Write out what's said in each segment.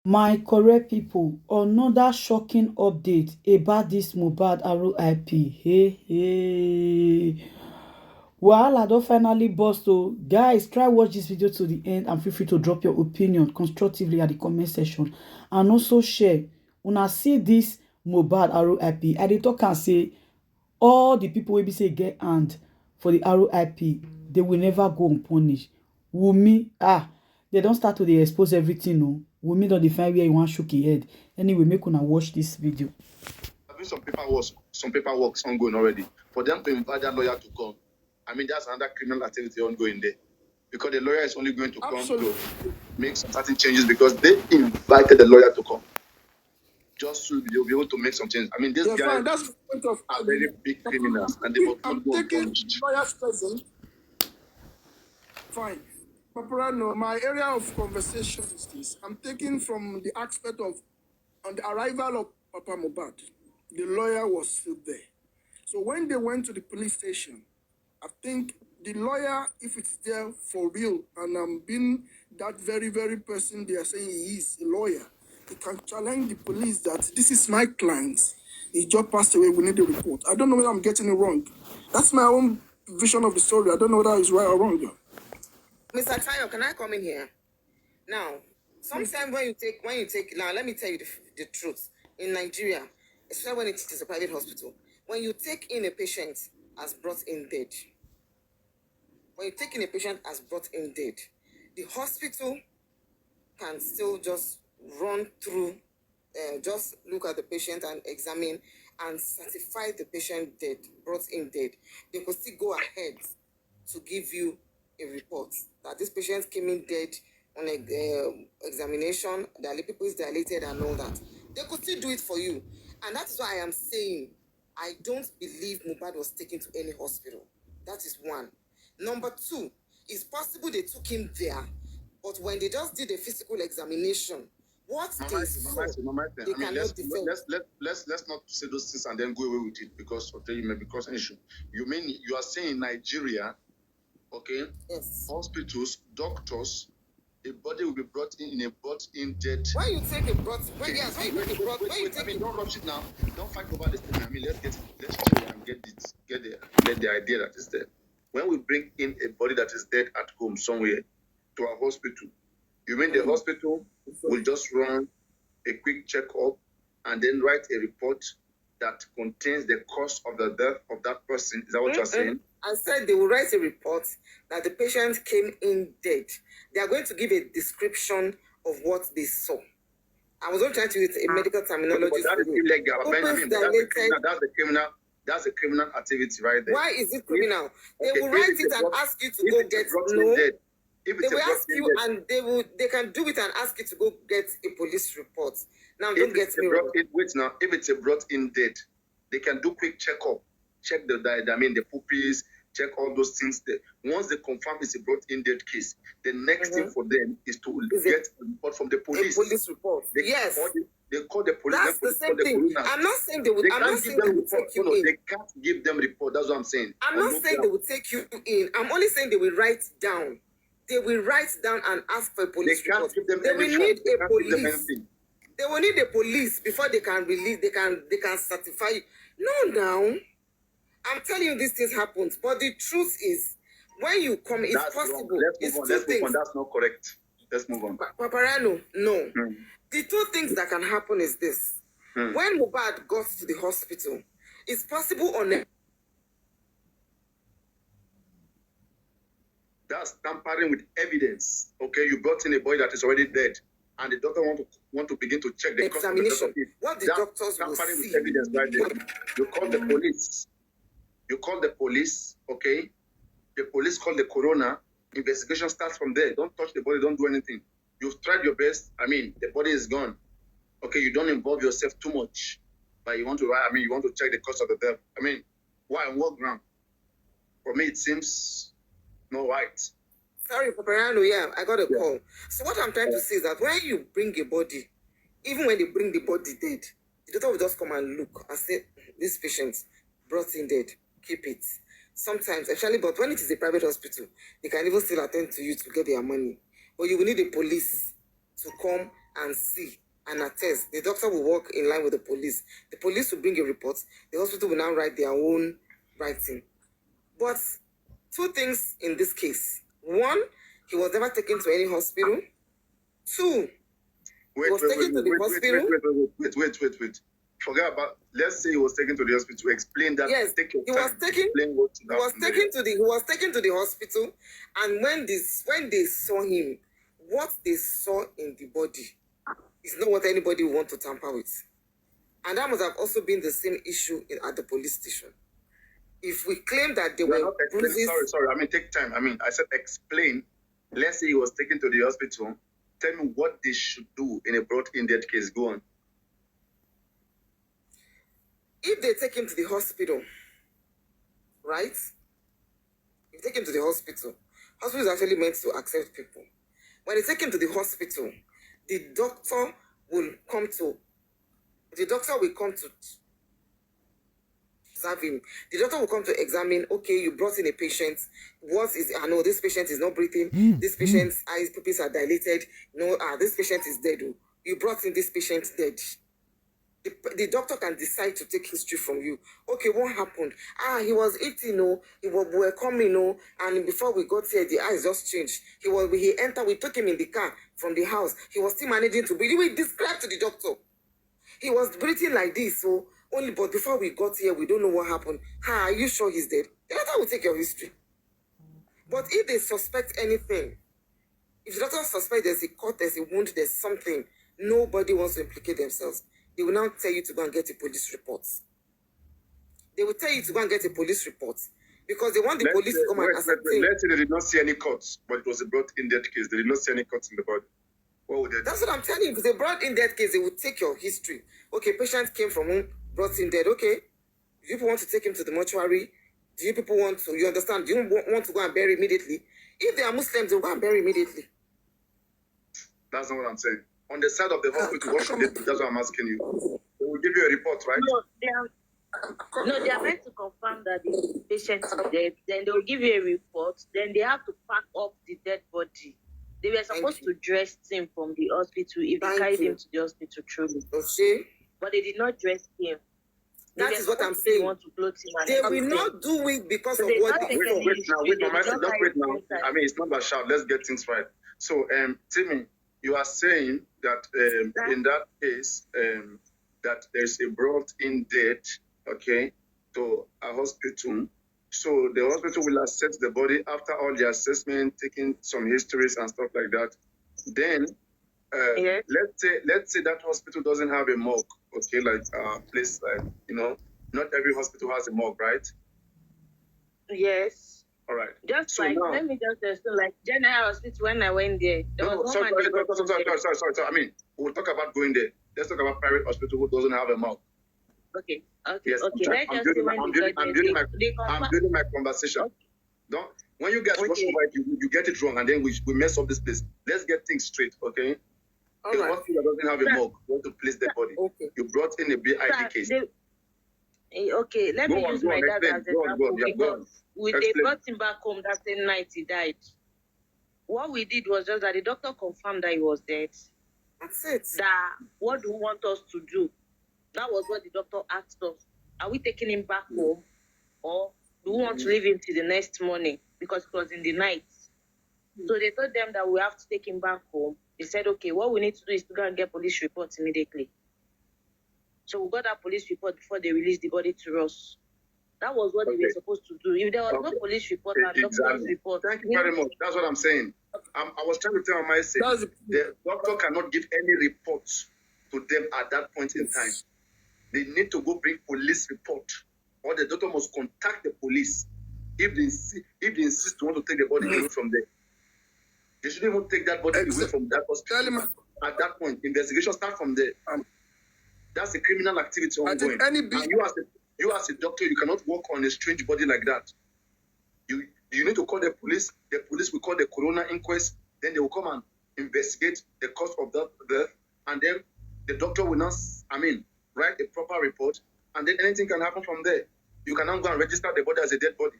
My correct people, another shocking update about this Mohbad RIP. Hey, hey. Wahala don finally burst o. Guys, try watch this video to the end and feel free to drop your opinion constructively at the comment section. And also share. Una see this Mohbad RIP. I dey talk am say all the people wey be say get hand for the RIP, they will never go unpunished. Wunmi, they don start to dey expose everything o. Wunmi don dey find where e wan shook e head. Anyway, make una watch this video. Having some paperwork ongoing already. For them to invite that lawyer to come, I mean, that's another criminal activity ongoing there. Because the lawyer is only going to come to make some certain changes because they invited the lawyer to come. Just so they'll be able to make some changes. I mean, this guy are very big criminals and they will not go unpunished. Lawyer's present. Fine. Paparano, my area of conversation is this. I'm taking from the aspect of on the arrival of Papa Mohbad, the lawyer was still there. So when they went to the police station, I think the lawyer, if it's there for real, and I'm being that very, very person they are saying he is a lawyer, he can challenge the police that this is my client. He just passed away, we need a report. I don't know whether I'm getting it wrong. That's my own vision of the story. I don't know whether it's right or wrong. Mr. Tayo, can I come in here? Now, sometimes when you take, now let me tell you the truth. In Nigeria, especially when it is a private hospital, when you take in a patient as brought in dead, the hospital can still just run through, just look at the patient and examine and certify the patient dead, brought in dead. They could still go ahead to give you a report that this patient came in dead on examination, the people is dilated and all that. They could still do it for you. And that is why I am saying I don't believe Mohbad was taken to any hospital. That is one. Number two, it's possible they took him there, but when they just did a physical examination, what they saw, they cannot defend. Let's not say those things and then go away with it because it may cause an issue. You mean you are saying in Nigeria, okay? Yes. Hospitals, doctors, a body will be brought in a brought-in dead. When you take a brought, when you don't rush it now. Don't fight over this thing. I mean, let's chill and get the idea that is there. When we bring in a body that is dead at home somewhere to a hospital, you mean the hospital will just run a quick checkup and then write a report that contains the cause of the death of that person? Is that what you're saying? I said they will write a report that the patient came in dead. They are going to give a description of what they saw. I was not trying to use a medical terminology. But that is illegal. That's a criminal activity right there. Why is it criminal? They will write it and ask you to go get They will ask you and they can do it and ask you to go get a police report. Now don't get me wrong. Wait now, if it's a brought-in dead, they can do quick checkup, check the puppies, check all those things there. Once they confirm it's a brought-in dead case, the next thing for them is to get a report from the police. A police report. Yes. They call the police. That's the same thing. I'm not saying they would. I'm not saying they would take you in. They can't give them report. That's what I'm saying. I'm not saying they will take you in. I'm only saying they will write down. They will write down and ask for a police report. They will need a police. They will need a police before they can release. They can certify. No, now. I'm telling you, these things happen. But the truth is, when you come, it's possible. Let's move on. That's not correct. Let's move on. Paparano, no. The two things that can happen is this. When Mohbad got to the hospital, it's possible on a... That's tampering with evidence. Okay, you brought in a boy that is already dead, and the doctor want to begin to check the examination. What the doctors will tampering see. With evidence right there. You call the police. Okay? The police call the coroner. Investigation starts from there. Don't touch the body. Don't do anything. You've tried your best. I mean, the body is gone. Okay, you don't involve yourself too much, but you want to check the cause of the death. I mean, why on what ground? For me, it seems no right. Sorry, Paparano, yeah, I got a call. So what I'm trying to say is that when you bring a body, even when they bring the body dead, the doctor will just come and look and say, this patient brought in dead, keep it. Sometimes, actually, but when it is a private hospital, they can even still attend to you to get their money. But you will need a police to come and see and attest. The doctor will work in line with the police. The police will bring a report. The hospital will now write their own writing. But two things in this case. One, he was never taken to any hospital. Two, Wait. Forget about. Let's say he was taken to the hospital. Explain that. Yes, Take your he time. was taken. He was taken to the hospital, and when they saw him, what they saw in the body is not what anybody would want to tamper with, and that must have also been the same issue at the police station. If we claim that they were bruises, sorry. I mean, take time. I mean, I said explain. Let's say he was taken to the hospital. Tell me what they should do in a brought in dead case. Go on. If they take him to the hospital, right? If they take him to the hospital is actually meant to accept people. When they take him to the hospital, the doctor will come to observe him. The doctor will come to examine, okay, you brought in a patient. I know this patient is not breathing. This patient's eyes pupils are dilated. No, this patient is dead. You brought in this patient dead. The doctor can decide to take history from you. Okay, what happened? He was eating, we were coming, and before we got here, the eyes just changed. We took him in the car from the house. He was still managing to breathe. We described to the doctor. He was breathing like this, but before we got here, we don't know what happened. Are you sure he's dead? The doctor will take your history. But if they suspect anything, if the doctor suspects there's a cut, there's a wound, there's something, nobody wants to implicate themselves. They will now tell you to go and get a police report. They will tell you to go and get a police report because they want the police to come and ascertain. Let's say they did not see any cuts, but it was a brought in dead case. They did not see any cuts in the body. What would they do? That's what I'm telling you. If they brought in dead case, they would take your history. Okay, patient came from home, brought in dead. Okay, do you people want to take him to the mortuary? Do you people want to, you understand? Do you want to go and bury immediately? If they are Muslims, they'll go and bury immediately. That's not what I'm saying. On the side of the hospital, what should they do? That's what I'm asking you. They will give you a report, right? They are meant to confirm that the patient is dead. Then they will give you a report. Then they have to pack up the dead body. They were supposed to dress him from the hospital if they carried him to the hospital truly. Okay. But they did not dress him. That is what I'm saying. Want to clothe him they will not do it because of what they Wait now. I mean, it's not that shout. Let's get things right. So, Timmy, you are saying that in that case, that there's a brought-in dead, okay, to a hospital. So the hospital will assess the body after all the assessment, taking some histories and stuff like that. Then, yes. let's say that hospital doesn't have a morgue, okay, like a place like, not every hospital has a morgue, right? Yes. All right. Just so like, now, let me just say, like General Hospital, when I went there, sorry. I mean, we'll talk about going there. Let's talk about private hospital who doesn't have a morgue. Okay. Yes, Okay. I'm building my conversation. Okay. Don't, when you guys rush over it, you get it wrong, and then we mess up this place. Let's get things straight, okay? The hospital doesn't have a morgue. You want to place the body. Okay. You brought in a BID case. Okay, let me use my dad as an example because they brought him back home that same night he died. What we did was just that the doctor confirmed that he was dead. That's it. That what do you want us to do? That was what the doctor asked us. Are we taking him back home or do we want to leave him till the next morning because it was in the night? So they told them that we have to take him back home. They said, okay, what we need to do is to go and get police reports immediately. So we got that police report before they released the body to us. That was what they were supposed to do. If there was no police report and doctor's report. Thank you very much. That's what I'm saying. I was trying to tell myself, the doctor cannot give any reports to them at that point in time. They need to go bring police report, or the doctor must contact the police if they insist to want to take the body away from there. They shouldn't even take that body away from that hospital. At that point, investigation start from there. That's a criminal activity ongoing. And you as a doctor, you cannot work on a strange body like that. You need to call the police. The police will call the coroner inquest. Then they will come and investigate the cause of that death. And then the doctor will not, write a proper report. And then anything can happen from there. You can now go and register the body as a dead body.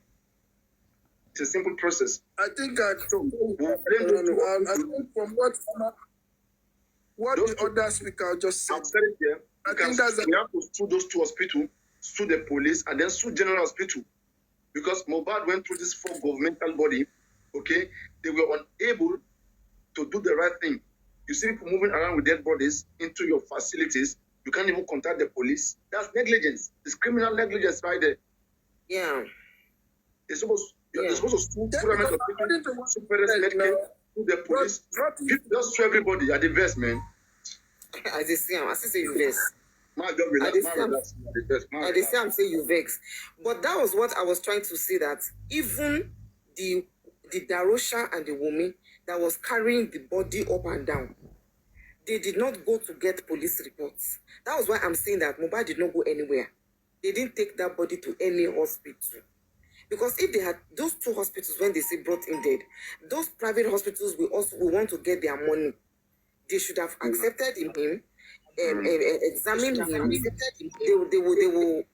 It's a simple process. I think from what what Those the other speaker just said. I've said it here. I think that's we have to sue those two hospitals, sue the police, and then sue General Hospital. Because Mohbad went through this 4 governmental body, okay? They were unable to do the right thing. You see people moving around with dead bodies into your facilities. You can't even contact the police. That's negligence. It's criminal negligence right there. Yeah. They're supposed to sue Yeah, Parliament because according to Hospital, what sue Perez you said Medicare, now, sue the police. People just sue everybody at the best, man. I just see, I still say you vex. My job relax, my relax, the best. I just say I'm saying you vex. But that was what I was trying to say, that even the Darosha and the Wunmi that was carrying the body up and down, they did not go to get police reports. That was why I'm saying that Mohbad did not go anywhere. They didn't take that body to any hospital. Because if they had those 2 hospitals, when they say brought in dead, those private hospitals will want to get their money. They should have accepted him, examined him.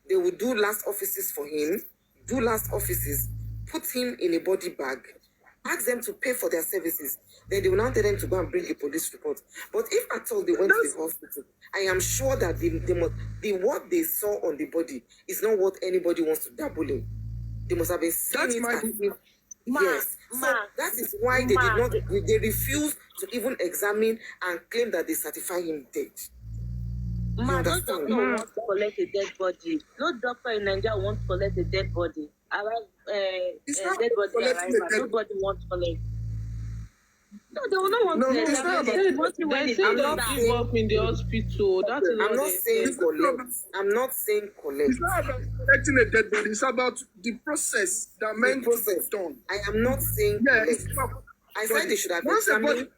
They will do last offices for him, put him in a body bag, ask them to pay for their services. Then they will now tell them to go and bring a police report. But if at all they went to the hospital, I am sure that what they saw on the body is not what anybody wants to dabble in. They must have been seeing it. Yes. So that is why they refuse to even examine and claim that they certify him dead. No doctor wants to collect a dead body. No doctor in Nigeria wants to collect a dead body. Dead body arrival. Nobody wants to collect. No, they will not want to collect. It's not They say they give up in the hospital. That is I'm not saying collect. I'm not saying collect. It's not about collecting a dead body. It's about the process that meant to be done. I am not saying collect. I said they should have examined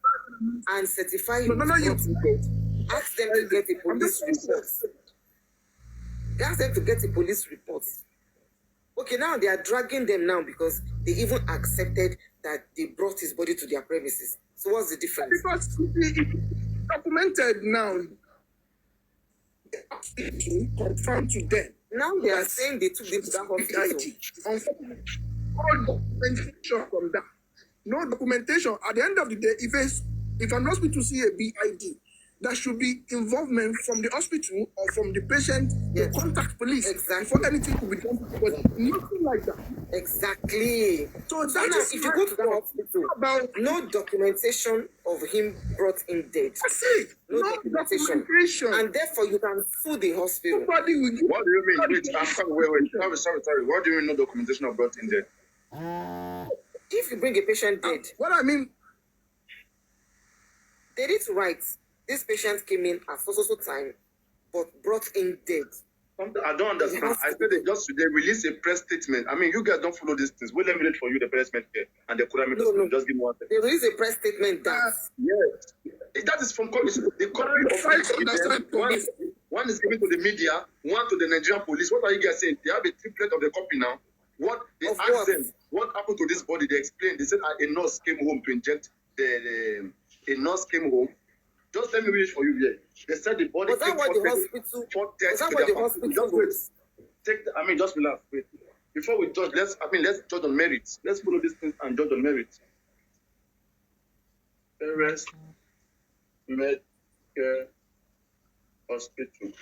and certify him dead. Ask them to get a police report. Ask them to get a police report. Okay, now they are dragging them now because they even accepted that they brought his body to their premises. So what's the difference? Because it's documented now. Confirmed to them. Now they are saying they took them to that hospital. No documentation from that. No documentation. At the end of the day, if an hospital see a BID, there should be involvement from the hospital or from the patient to contact police before anything could be done. But nothing like that. Exactly. So that is if you go to the hospital, about no documentation of him brought in dead. That's it. No documentation. And therefore you can sue the hospital. Nobody will give. What do you mean? Wait. Sorry. What do you mean no documentation of brought in dead? If you bring a patient dead, What I mean, they need to write, this patient came in at so time, but brought in dead. I don't understand. I said they release a press statement. I mean, you guys don't follow these things. Wait, let me read for you the press statement and the Quran. No. Just give me 1 second. They release a press statement that Yes. That is from the copy of one is given to the media, one to the Nigerian police. What are you guys saying? They have a triplet of the copy now. What they asked them, what happened to this body? They explained. They said a nurse came home to inject a nurse came home. Just let me read it for you here. They said the body came for the hospital. Just relax. Wait. Before we judge, let's judge on merit. Let's follow these things and judge on merit. Perez Medicare Hospital.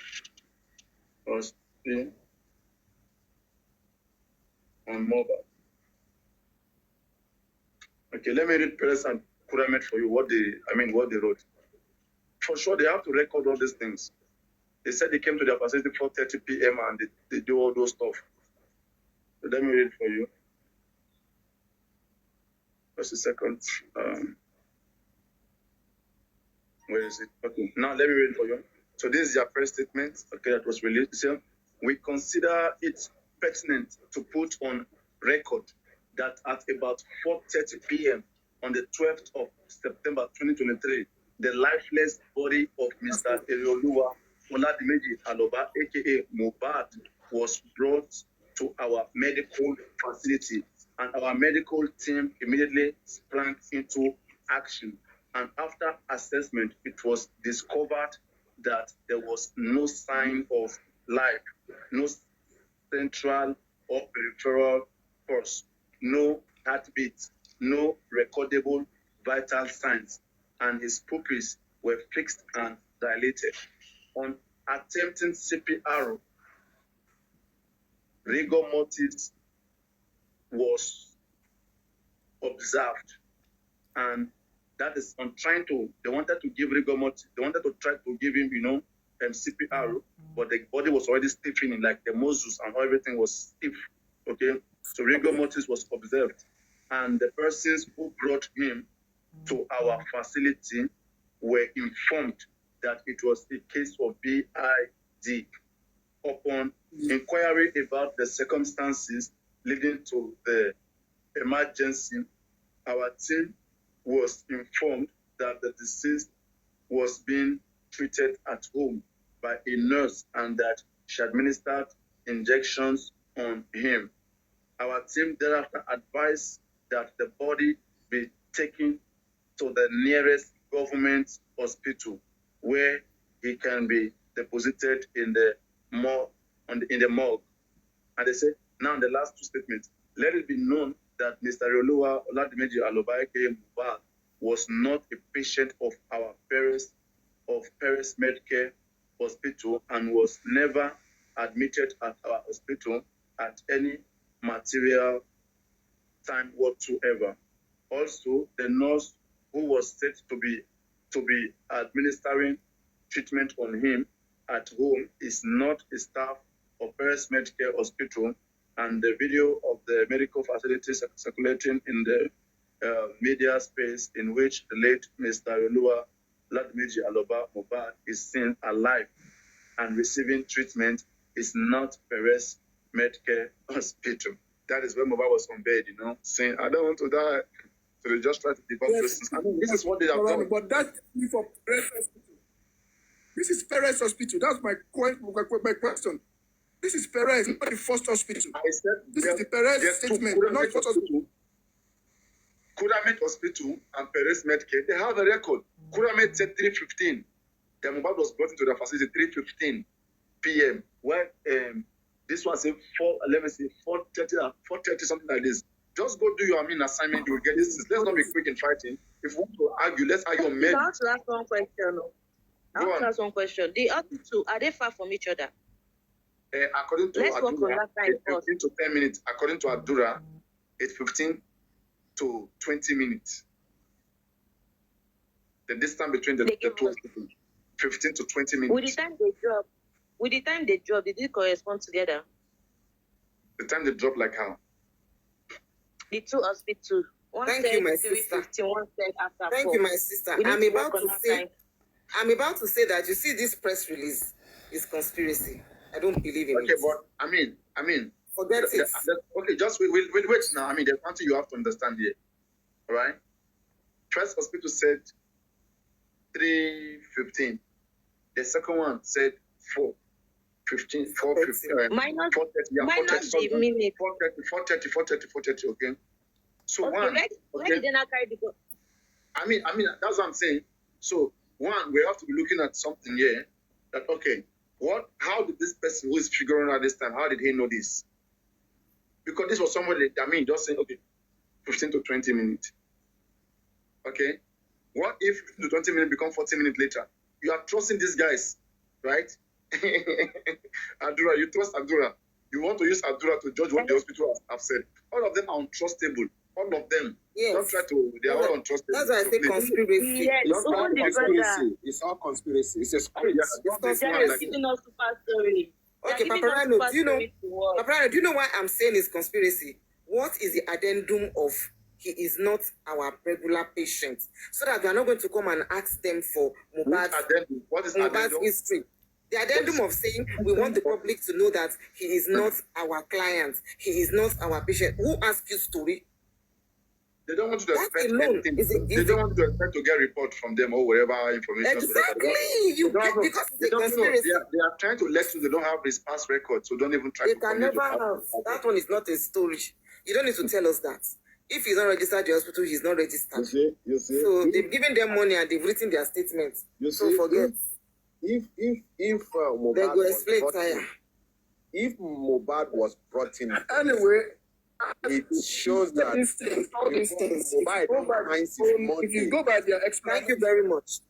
And Mohbad. Okay, let me read Perez and Kuramet for you. What they wrote. For sure, they have to record all these things. They said they came to their facility 4:30 p.m. and they do all those stuff. So let me read for you. Just a second. Where is it? Okay, now let me read for you. So this is their press statement, okay, that was released. So we consider it pertinent to put on record that at about 4:30 p.m. on the 12th of September 2023, the lifeless body of Mr. Erioluwa Oladimeji Aloba, aka Mohbad, was brought to our medical facility, and our medical team immediately sprang into action. And after assessment, it was discovered that there was no sign of life, no central or peripheral pulse, no heartbeat, no recordable vital signs, and his pupils were fixed and dilated. On attempting CPR, rigor mortis was observed, and that is on trying to, they wanted to give rigor mortis, they wanted to try to give him, CPR, but the body was already stiffening, like the muscles and everything was stiff. Okay, so rigor mortis was observed, and the persons who brought him to our facility were informed that it was a case of BID. Upon inquiry about the circumstances leading to the emergency, our team was informed that the deceased was being treated at home by a nurse and that she administered injections on him. Our team thereafter advised that the body be taken to the nearest government hospital where he can be deposited in the morgue. And they said, now in the last two statements, let it be known that Mr. Olua Oladimeji Aloba Mohbad was not a patient of our Paris Medcare Hospital and was never admitted at our hospital at any material time whatsoever. Also, the nurse who was said to be administering treatment on him at home is not a staff of Paris Medcare Hospital, and the video of the medical facilities circulating in the media space in which the late Mr. Olua Oladimeji Aloba Mohbad is seen alive and receiving treatment is not Paris Medcare Hospital. That is where Mohbad was on bed, saying, I don't want to die. So they just try to debunk this. I mean, this is what they have done. But that's for Paris Hospital. This is Paris Hospital. That's my question. This is Perez, not the first hospital. I said this is the Perez statement, not first hospital. Kuramet Hospital and Perez Medcare, they have a record. Kuramet said 3:15. The Mohbad was brought into the facility 3:15 p.m. When this one said 4:30, something like this. Just go do your assignment. You will get this. Let's not be quick in fighting. If we want to argue, let's argue on men. I want to ask one question. The other two, are they far from each other? According to Adura, it's 15 to 10 minutes. According to Adura, it's 15 to 20 minutes. The distance between the two hospitals, 15 to 20 minutes. With the time they drop, did it correspond together? The time they drop, like how? The two hospitals. Thank you, my sister. Thank you, my sister. I'm about to say that you see this press release is conspiracy. I don't believe in it. Okay, but I mean, forget it. Okay, just wait now. There's one thing you have to understand here. All right? First hospital said 3:15. The second one said 4:15. 4:15. Minus 4:30. minutes. 4:30. Okay. So okay, one. Why did they not carry the go? I mean, that's what I'm saying. So one, we have to be looking at something here. That okay. How did this person who is figuring out this time, how did he know this? Because this was somebody, just saying, okay, 15 to 20 minutes. Okay? What if 15 to 20 minutes become 40 minutes later? You are trusting these guys, right? Adura, you trust Adura. You want to use Adura to judge what the hospital have said. All of them are untrustable. All of them. Yes. Don't try to, they are all untrustable. That's why I say conspiracy. Yes, It's all conspiracy. It's all conspiracy. It's a script. They're giving us super story. Okay, Paparano, do you know why I'm saying it's conspiracy? What is the addendum of he is not our regular patient? So that we are not going to come and ask them for Mohbad's history. The addendum of saying we want the public to know that he is not our client, he is not our patient. Who asked you story? They don't want to expect anything. They don't want to expect to get report from them or whatever information. Exactly. Because it's a conspiracy. They are trying to let you. They don't have his past record, so don't even try to. They can never have. That one is not a story. You don't need to tell us that. If he's not registered at the hospital, he's not registered. You see. So they've given them money and they've written their statements. So forget. If Mohbad they go explain if Mohbad was brought in, Anyway, it shows that all these things. Mohbad finds his money. If you go by their explanation, thank you very much.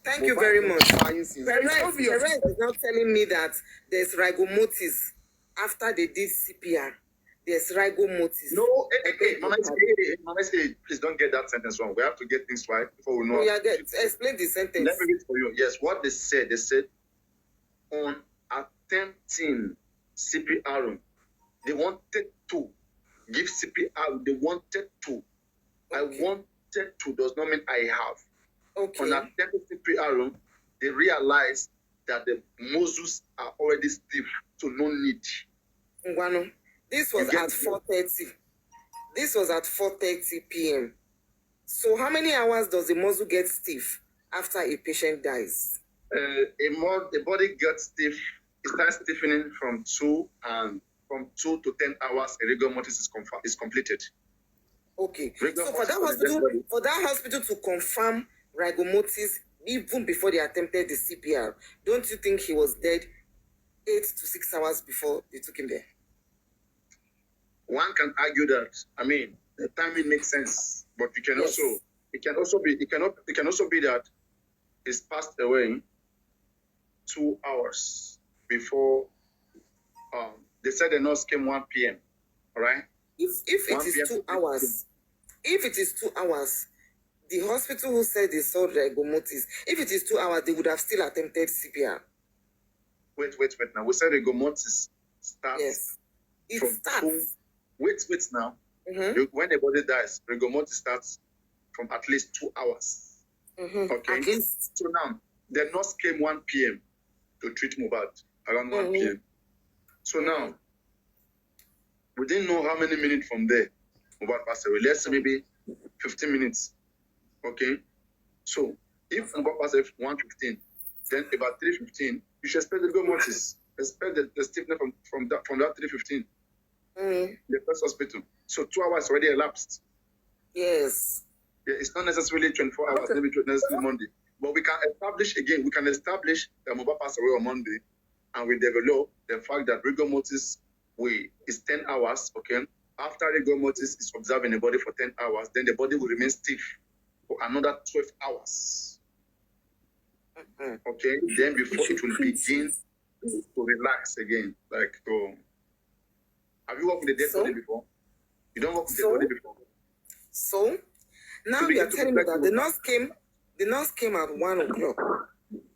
Thank you very much. Fine since Very Perez is now telling me that there's rigomotis after they did CPR. There's rigomotis. No, Mama, please don't get that sentence wrong. We have to get things right before we know. Oh, yeah, explain the sentence. Let me read for you. Yes, what they said on attempting CPR, they wanted to give CPR. They wanted to. Okay. I wanted to does not mean I have. Okay. On attempting CPR, they realized that the muscles are already stiff, so no need. Ngwano, this was at 4:30. This was at 4:30 p.m. So how many hours does the muscle get stiff after a patient dies? The body gets stiff. It starts stiffening from 2 to 10 hours. A rigor mortis is completed. Okay. Rigor So mortis for that hospital to confirm rigor mortis even before they attempted the CPR, don't you think he was dead 8 to 6 hours before they took him there? One can argue that. I mean, the timing makes sense, but it can also be that he's passed away 2 hours before. They said the nurse came 1 p.m. All right. If it is 2 hours, the hospital who said they saw rigomotis, if it is 2 hours, they would have still attempted CPR. Wait. Now we said rigomotis starts. Yes, it from starts. Wait now. Mm-hmm. When the body dies, rigomotis starts from at least 2 hours. Mm-hmm. Okay. At least. So now the nurse came 1 p.m. to treat Mohbad around 1 p.m. So now we didn't know how many minutes from there Mohbad passed away. Let's say maybe 15 minutes. Okay. So if Mohbad passed away 1:15, then about 3:15, you should expect the rigomotis. Expect the stiffness from that 3:15. The first hospital. So 2 hours already elapsed. Yes. Yeah, it's not necessarily 24 hours, maybe necessarily Monday. But we can establish that Mohbad passed away on Monday, and we develop the fact that rigor mortis is 10 hours, okay? After rigor mortis is observed in the body for 10 hours, then the body will remain stiff for another 12 hours. Okay? Then before it will begin to relax again. Have you worked with a dead body before? You don't work with a dead body before? So now you are telling me that the nurse came at 1 o'clock.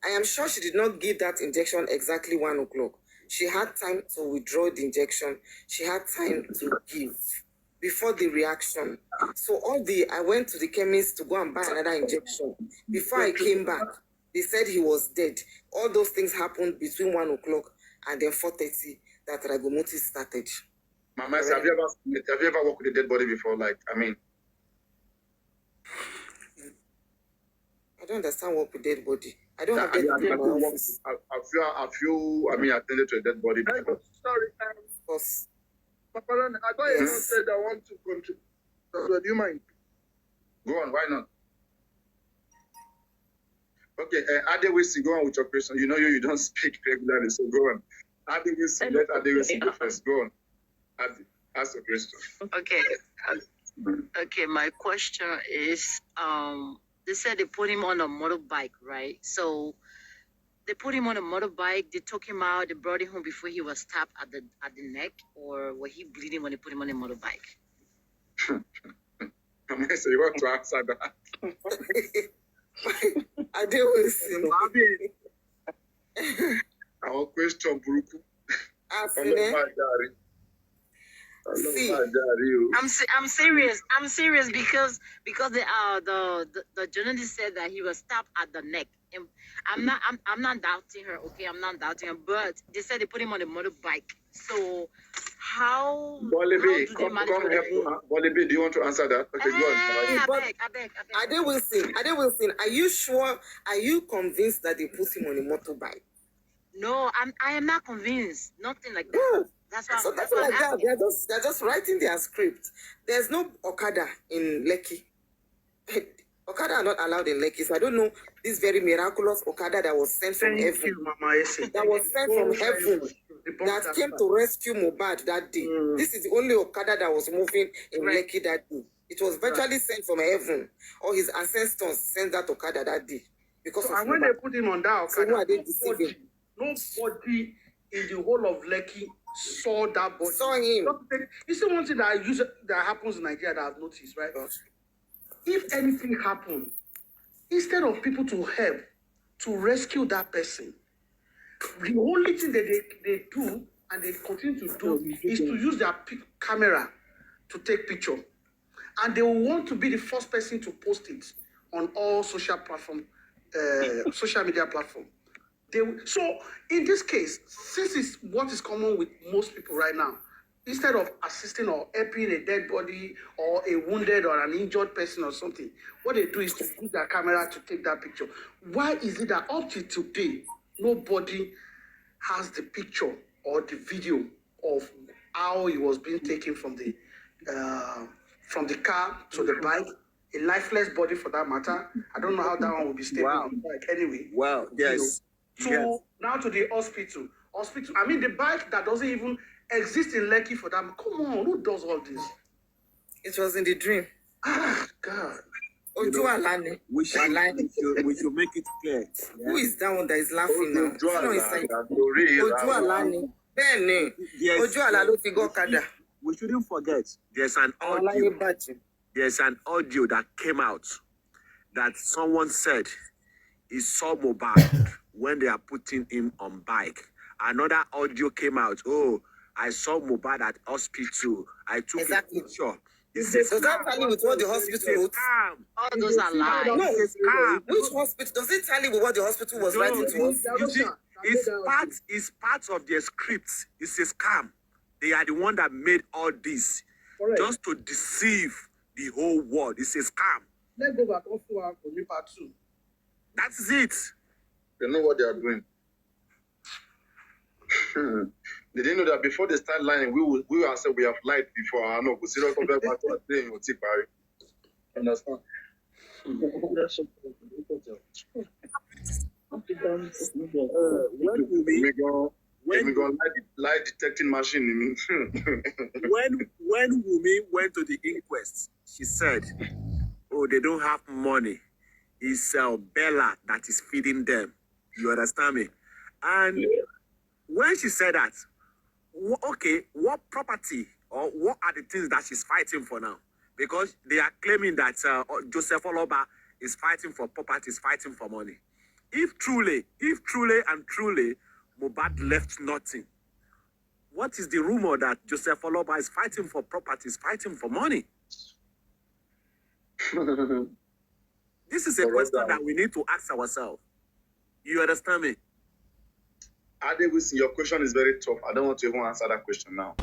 I am sure she did not give that injection exactly 1 o'clock. She had time to withdraw the injection. She had time to give before the reaction. So I went to the chemist to go and buy another injection. Before I came back, they said he was dead. All those things happened between 1 o'clock and then 4:30 that rigomotis started. Mama, have you ever worked with a dead body before? I don't understand what with dead body. I don't have dead body in my office. Have you attended to a dead body before? Sorry, Of course. Papa, I thought you said I want to contribute. So, do you mind? Go on, why not? Okay, Adewisi, go on with your question. You know you don't speak regularly, so go on. Adewisi, let Adewisi go first. Go on. Adi, ask your question. Okay, my question is, they said they put him on a motorbike, right? So they put him on a motorbike, they took him out, they brought him home before he was stabbed at the neck, or was he bleeding when they put him on a motorbike? So you want to answer that? I deal with him. Our question, Buruku. See, I'm serious. I'm serious because the journalist said that he was stabbed at the neck. And I'm not doubting her. Okay, I'm not doubting her. But they said they put him on a motorbike. So how? Bolibi, come help. Bolibi, do you want to answer that? Okay, go on. I beg. Ade Wilson, are you sure? Are you convinced that they put him on a motorbike? No, I am not convinced. Nothing like that. No. That's what they're just writing their script. There's no Okada in Lekki. Okada are not allowed in Lekki, so I don't know this very miraculous Okada that was sent from heaven. That was sent from heaven that came to rescue Mohbad that day. This is the only Okada that was moving in Lekki that day. It was virtually sent from heaven, or his ancestors sent that Okada that day. because So, of and when they Mohbad. put him on that So who Okada, are they deceiving? nobody in the whole of Lekki saw that body. Saw him. You see one thing that happens in Nigeria that I've noticed, right? If anything happened, instead of people to help to rescue that person, the only thing that they do and they continue to do is to use their camera to take picture. And they will want to be the first person to post it on all social media platform. So in this case, since it's what is common with most people right now, instead of assisting or helping a dead body or a wounded or an injured person or something, what they do is to use their camera to take that picture. Why is it that up to today, nobody has the picture or the video of how it was being taken from the car to the bike, a lifeless body for that matter? I don't know how that one will be stable on the bike anyway. Wow, yes. Now to the hospital. I mean, the bike that doesn't even exist in Lekki for them. Come on, who does all this? It was in the dream. Ah, God. Oju Alani. We should make it clear. Yeah? Who is that one that is laughing now? Oju Oju Alani. Bẹ́ẹ̀ni. Oju Alani ló fi gọ́kadà. We shouldn't forget there's an audio that came out that someone said he saw Mohbad when they are putting him on bike. Another audio came out. Oh, I saw Mohbad at hospital. I took a picture. Does that tally with what the hospital wrote? All those are lies. No. Which hospital? Does it tally with what the hospital was writing to us? You see, it's part of their script. It's a scam. They are the one that made all this just to deceive the whole world. It's a scam. Let's go back also for me part 2. That's it. They know what they are doing. They didn't know that before they start lying, we ourselves we have lied before. I know. Serious problem about what they understand. When we go lie detecting machine. when Wunmi went to the inquest, she said, "Oh, they don't have money. It's Bella that is feeding them." You understand me? And when she said that, okay, what property or what are the things that she's fighting for now? Because they are claiming that Joseph Oloba is fighting for property, is fighting for money. If truly Mohbad left nothing, what is the rumor that Joseph Oloba is fighting for property, is fighting for money? This is a question that we need to ask ourselves. You understand me? Adewisi, your question is very tough. I don't want to even answer that question now.